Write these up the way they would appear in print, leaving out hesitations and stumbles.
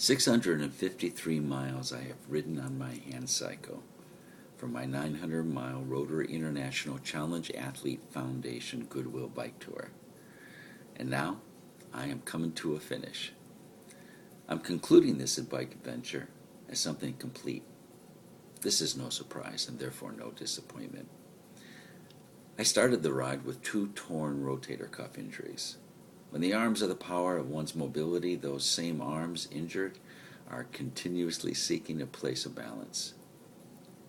653 miles I have ridden on my hand cycle for my 900-mile Rotary International Challenge Athlete Foundation Goodwill Bike Tour. And now I am coming to a finish. I'm concluding this bike adventure as something complete. This is no surprise and therefore no disappointment. I started the ride with 2 torn rotator cuff injuries. When the arms are the power of one's mobility, those same arms injured are continuously seeking a place of balance.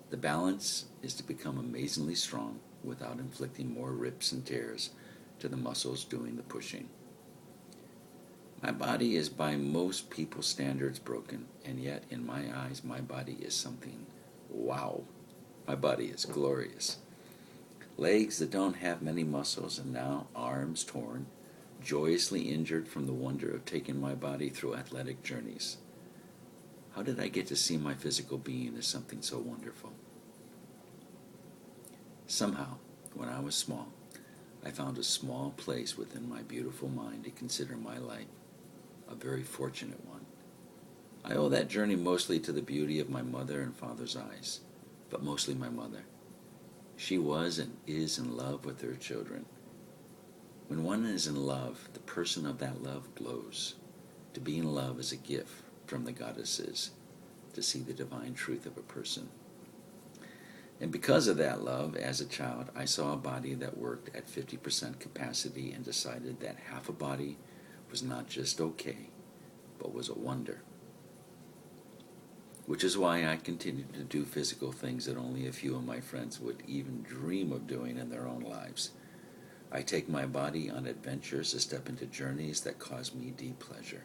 The balance is to become amazingly strong without inflicting more rips and tears to the muscles doing the pushing. My body is by most people's standards broken, and yet in my eyes my body is something wow. My body is glorious. Legs that don't have many muscles, and now arms torn, joyously injured from the wonder of taking my body through athletic journeys. How did I get to see my physical being as something so wonderful? Somehow, when I was small, I found a small place within my beautiful mind to consider my life a very fortunate one. I owe that journey mostly to the beauty of my mother and father's eyes, but mostly my mother. She was and is in love with her children. When one is in love, the person of that love glows. To be in love is a gift from the goddesses, to see the divine truth of a person. And because of that love, as a child, I saw a body that worked at 50% capacity and decided that half a body was not just okay, but was a wonder. Which is why I continued to do physical things that only a few of my friends would even dream of doing in their own lives. I take my body on adventures to step into journeys that cause me deep pleasure,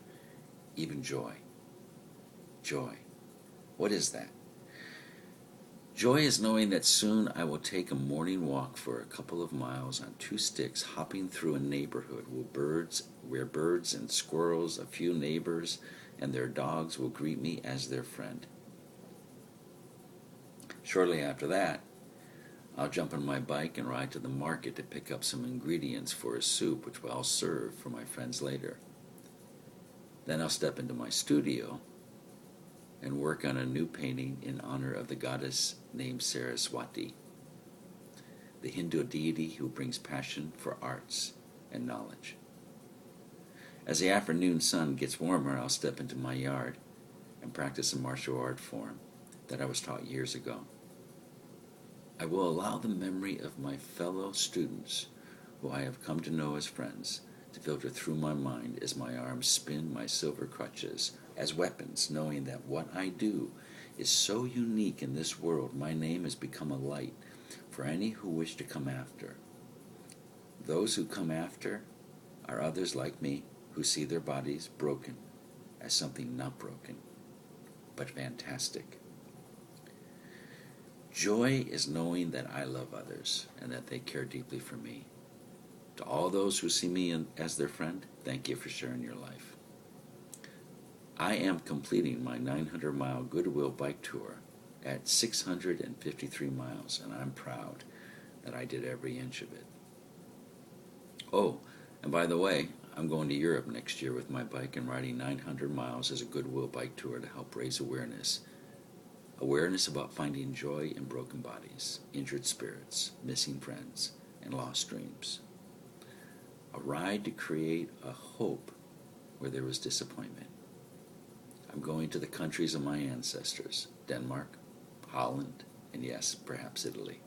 even joy. Joy. What is that? Joy is knowing that soon I will take a morning walk for a couple of miles on 2 sticks, hopping through a neighborhood where birds and squirrels, a few neighbors, and their dogs will greet me as their friend. Shortly after that, I'll jump on my bike and ride to the market to pick up some ingredients for a soup which I'll serve for my friends later. Then I'll step into my studio and work on a new painting in honor of the goddess named Saraswati, the Hindu deity who brings passion for arts and knowledge. As the afternoon sun gets warmer, I'll step into my yard and practice a martial art form that I was taught years ago. I will allow the memory of my fellow students, who I have come to know as friends, to filter through my mind as my arms spin my silver crutches as weapons, knowing that what I do is so unique in this world. My name has become a light for any who wish to come after. Those who come after are others like me who see their bodies broken as something not broken, but fantastic. Joy is knowing that I love others and that they care deeply for me. To all those who see me as their friend, thank you for sharing your life. I am completing my 900-mile Goodwill Bike Tour at 653 miles, and I'm proud that I did every inch of it. Oh, and by the way, I'm going to Europe next year with my bike and riding 900 miles as a Goodwill Bike Tour to help raise awareness. Awareness about finding joy in broken bodies, injured spirits, missing friends, and lost dreams. A ride to create a hope where there was disappointment. I'm going to the countries of my ancestors, Denmark, Holland, and yes, perhaps Italy.